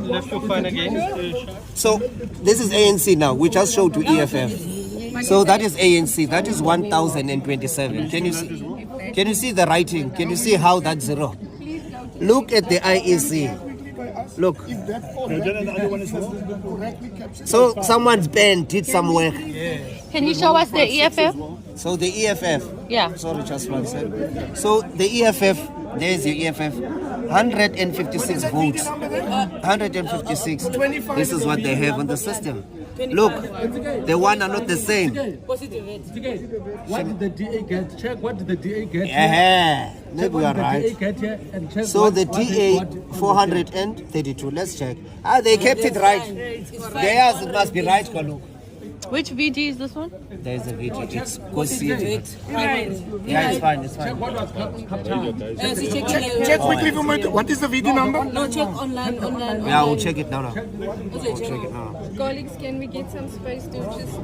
left your phone again. So this is ANC now. We just showed to EFF. So that is ANC. That is 1027. Can you see? Can you see the writing? Can you see how that's zero? Look at the IEC. Look. So someone's pen did some work. Can you show us the EFF? So the EFF. Yeah. Sorry, just one second. So the EFF, there's your EFF. 156 votes. 156. This is what they have on the system. Look, the one are not the same. What did the DA get? Check what did the DA get? Yeah, maybe you are right. Check So the DA 432. Let's check. Ah, they kept it right. Theirs must be right, Kaluk. Which VG is this one? There is a VG. It's go see it. Yeah, it's fine. It's fine. Check quickly for me. What is the VD number? No, check online. Yeah, we'll check it now. We'll check it now. Colleagues, can we get some space to just...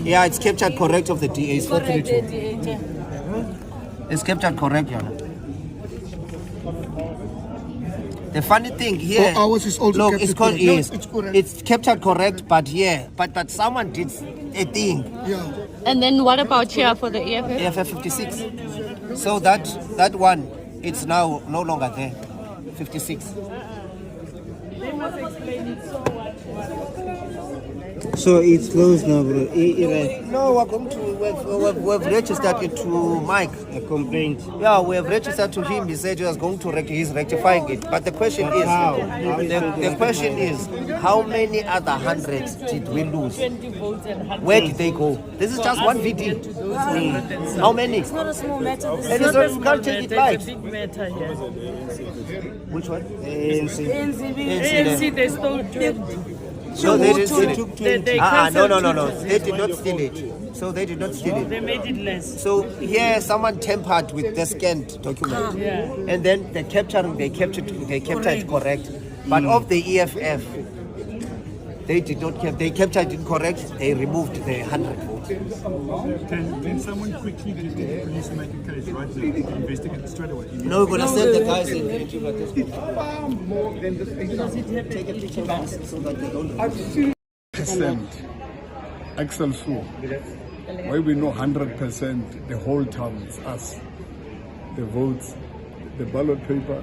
Yeah, it's captured correct of the DA. It's 432. It's captured correct, Yana. The funny thing here, ours is also look, captured it's called correct. No, yes, it's correct. It's captured correct, but yeah, but someone did a thing. Yeah. And then what about here for the EFF? EFF 56. So that one, it's now no longer there. 56. So it's closed now, bro. No, we're going to. We've registered it to Mike. A complaint. Yeah, we have registered to him. He said he was going to he's rectifying it. But the question is, the question is, how many other hundreds did we lose? Where did they go? This is just one VD. How many? It's not a small matter. And it's not, you can't take it light. Big matter here. Which one? ANC, they stole 20. So they didn't steal it. They No. They did not steal it. So they did not steal it. They made it less. So here someone tampered with the scanned document. Yeah. And then they captured it correct. But of the EFF, they did not they captured it correct, they removed the 100 votes. Can someone quickly get the police and make a case right now? Investigate straight away. No, we're gonna send the guys in. It's far more than the state. Take a picture of us so that they don't. Percent Excel Sue, where we know 100% the whole town is us. The votes, the ballot paper,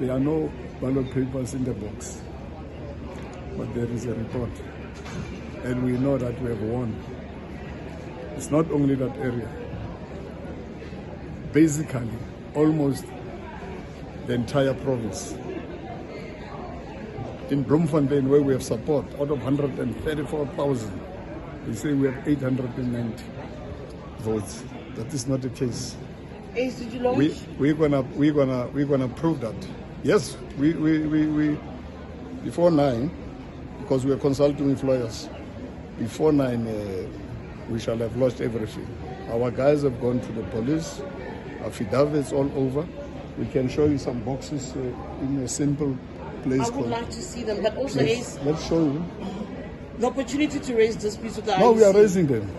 there are no ballot papers in the box. But there is a report. And we know that we have won. It's not only that area. Basically, almost the entire province. In Bloemfontein, where we have support, out of 134,000, they say we have 890 votes. That is not the case. Ace, did you launch? We're gonna prove that. Yes, we before 9, because we are consulting with lawyers. Before 9, we shall have lost everything. Our guys have gone to the police, affidavits all over. We can show you some boxes in a simple place. I would like to see them, but also Ace, let's show you. the opportunity to raise disputes with the No, we are IEC. raising them.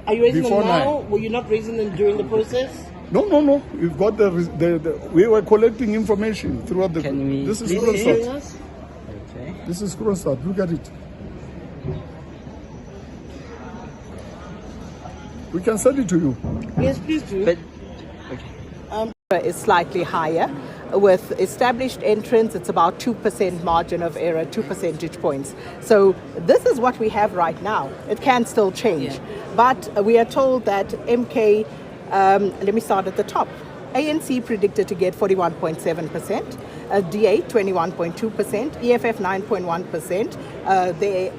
Are you raising before them now? 9. Were you not raising them during the process? No. We've got we were collecting information throughout the. This is Kronstadt. Okay. This is Kronstadt. Look at it. We can send it to you. Yes, please do. But Is slightly higher. With established entrants, it's about 2% margin of error, 2 percentage points. So this is what we have right now. It can still change. But we are told that MK, let me start at the top. ANC predicted to get 41.7%, DA 21.2%, EFF 9.1%. There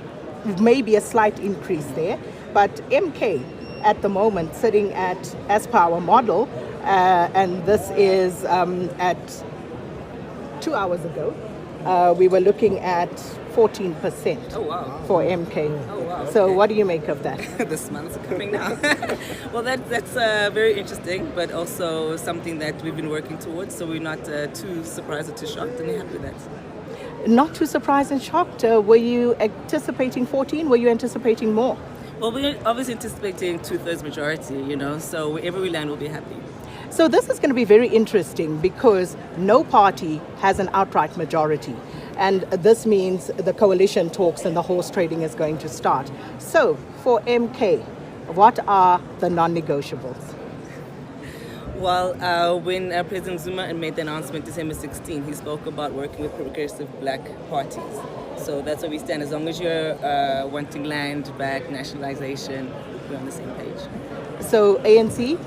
may be a slight increase there, but MK at the moment sitting at, as per our model, and this is at 2 hours ago, we were looking at 14% for MK. Oh, wow. So what do you make of that? This month's coming now. Well, that's very interesting, but also something that we've been working towards, so we're not too surprised or too shocked, and we're happy with that. Not too surprised and shocked. Were you anticipating 14? Were you anticipating more? Well, we're obviously anticipating 2/3 majority, so wherever we land, we'll be happy. So this is going to be very interesting because no party has an outright majority. And this means the coalition talks and the horse trading is going to start. So for MK, what are the non-negotiables? Well, when President Zuma made the announcement December 16, he spoke about working with progressive black parties. So that's where we stand. As long as you're wanting land back, nationalization, we're on the same page. So ANC,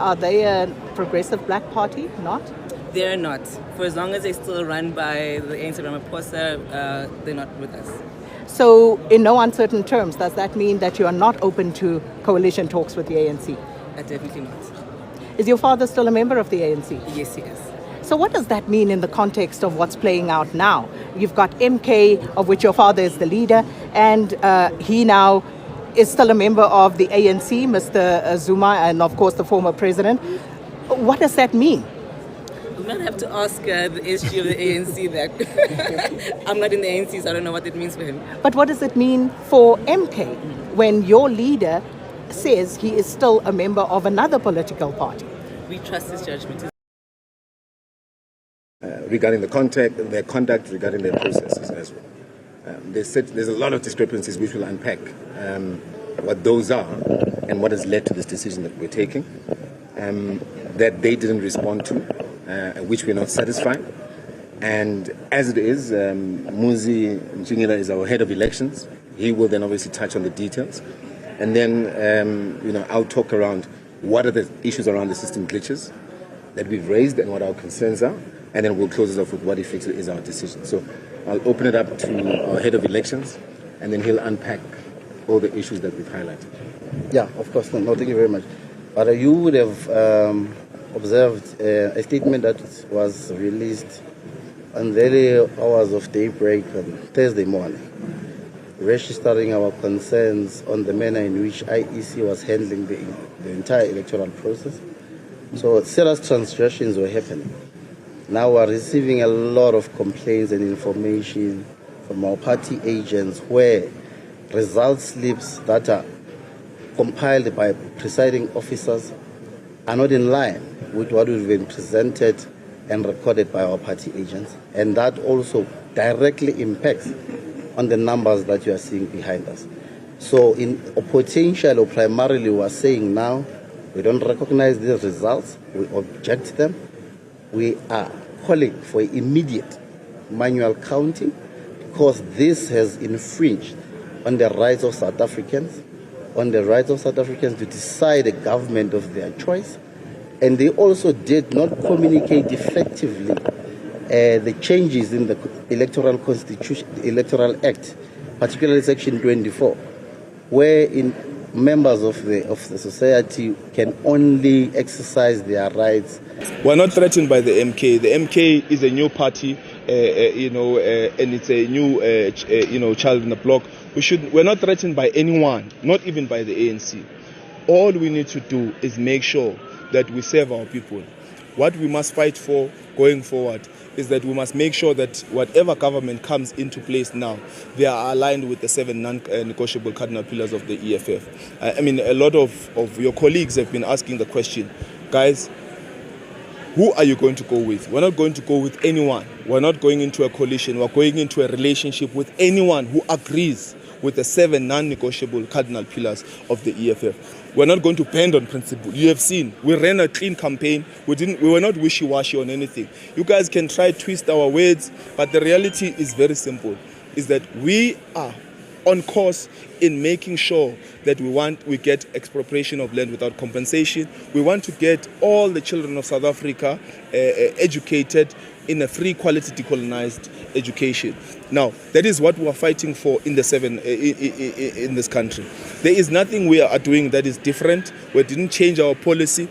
are they a progressive black party? Not? They're not. For as long as they're still run by the ANC Ramaphosa, they're not with us. So in no uncertain terms, does that mean that you are not open to coalition talks with the ANC? Definitely not. Is your father still a member of the ANC? Yes, he is. So what does that mean in the context of what's playing out now? You've got MK, of which your father is the leader, and he now is still a member of the ANC, Mr. Zuma, and of course the former president. What does that mean? You might have to ask the SG of the ANC that. I'm not in the ANC, so I don't know what it means for him. But what does it mean for MK when your leader says he is still a member of another political party? We trust his judgment. Regarding the conduct, regarding their processes as well. They said there's a lot of discrepancies which we'll unpack what those are and what has led to this decision that we're taking that they didn't respond to, which we're not satisfied. And as it is, Muzi Mchingila is our head of elections. He will then obviously touch on the details. And then, I'll talk around what are the issues around the system glitches that we've raised and what our concerns are. And then we'll close it off with what effectively is our decision. So I'll open it up to our head of elections, and then he'll unpack all the issues that we've highlighted. Yeah, of course. No, thank you very much. But you would have observed a statement that was released on the early hours of daybreak on Thursday morning, registering our concerns on the manner in which IEC was handling the entire electoral process. So serious transgressions were happening. Now we're receiving a lot of complaints and information from our party agents where result slips that are compiled by presiding officers are not in line with what we've been presented and recorded by our party agents. And that also directly impacts on the numbers that you are seeing behind us. So in potential or primarily we are saying now, we don't recognize these results, we object them. We are calling for immediate manual counting because this has infringed on the rights of South Africans, to decide a government of their choice. And they also did not communicate effectively the changes in the Electoral Constitution, Electoral Act, particularly Section 24, wherein members of the society can only exercise their rights. We're not threatened by the MK. The MK is a new party, and it's a new, child in the block. We're not threatened by anyone, not even by the ANC. All we need to do is make sure that we serve our people. What we must fight for going forward is that we must make sure that whatever government comes into place now, they are aligned with the 7 non-negotiable cardinal pillars of the EFF. A lot of your colleagues have been asking the question, guys, who are you going to go with? We're not going to go with anyone. We're not going into a coalition. We're going into a relationship with anyone who agrees with the 7 non-negotiable cardinal pillars of the EFF. We're not going to bend on principle. You have seen, we ran a clean campaign. We were not wishy-washy on anything. You guys can try to twist our words, but the reality is very simple, is that we are on course in making sure that we get expropriation of land without compensation. We want to get all the children of South Africa educated in a free, quality, decolonized education. Now, that is what we are fighting for in the 7 in this country. There is nothing we are doing that is different. We didn't change our policy.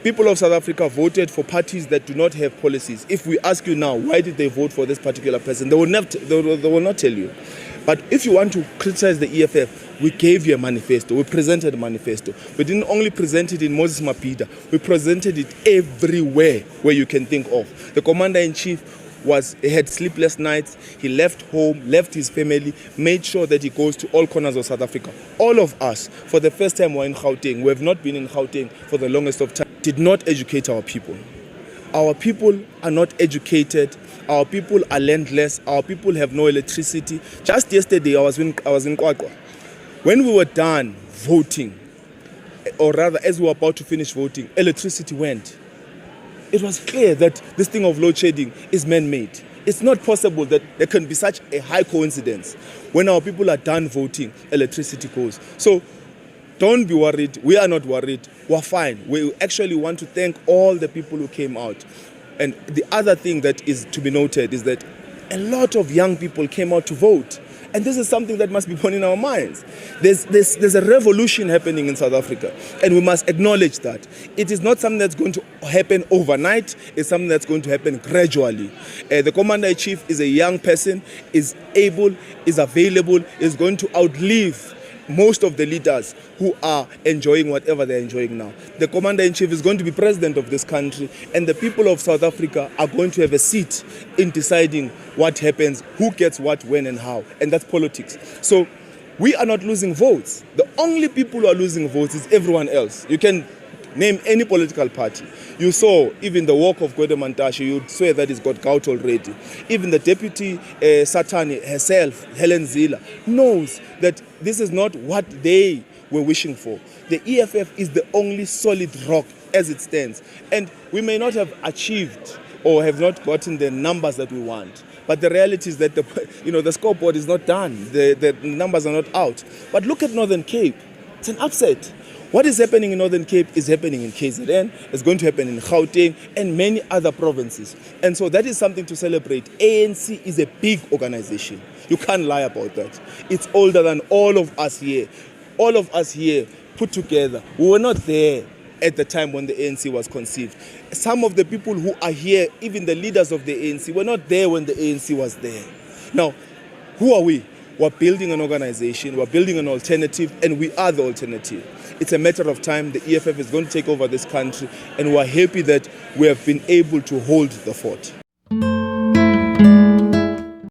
People of South Africa voted for parties that do not have policies. If we ask you now, why did they vote for this particular person, they will not tell you. But if you want to criticize the EFF, we gave you a manifesto. We presented a manifesto. We didn't only present it in Moses Mapida. We presented it everywhere where you can think of. The commander-in-chief had sleepless nights. He left home, left his family, made sure that he goes to all corners of South Africa. All of us, for the first time, were in Gauteng. We have not been in Gauteng for the longest of time. Did not educate our people. Our people are not educated. Our people are landless. Our people have no electricity. Just yesterday, I was in Kwakwa. When we were done voting, or rather as we were about to finish voting, electricity went. It was clear that this thing of load shedding is man-made. It's not possible that there can be such a high coincidence. When our people are done voting, electricity goes. So don't be worried. We are not worried. We're fine. We actually want to thank all the people who came out. And the other thing that is to be noted is that a lot of young people came out to vote. And this is something that must be borne in our minds. There's a revolution happening in South Africa, and we must acknowledge that. It is not something that's going to happen overnight. It's something that's going to happen gradually. The Commander-in-Chief is a young person, is able, is available, is going to outlive most of the leaders who are enjoying whatever they're enjoying now. The Commander-in-Chief is going to be president of this country, and the people of South Africa are going to have a seat in deciding what happens, who gets what, when and how, and that's politics. So we are not losing votes. The only people who are losing votes is everyone else. You can name any political party. You saw even the work of Gwede Mantashe, you'd swear that he's got gout already. Even the deputy Satani herself, Helen Ziller, knows that this is not what they were wishing for. The EFF is the only solid rock as it stands. And we may not have achieved or have not gotten the numbers that we want. But the reality is that the scoreboard is not done. The numbers are not out. But look at Northern Cape. It's an upset. What is happening in Northern Cape is happening in KZN, it's going to happen in Gauteng and many other provinces. And so that is something to celebrate. ANC is a big organization. You can't lie about that. It's older than all of us here. All of us here put together. We were not there at the time when the ANC was conceived. Some of the people who are here, even the leaders of the ANC, were not there when the ANC was there. Now, who are we? We're building an organization, we're building an alternative, and we are the alternative. It's a matter of time. The EFF is going to take over this country, and we're happy that we have been able to hold the fort.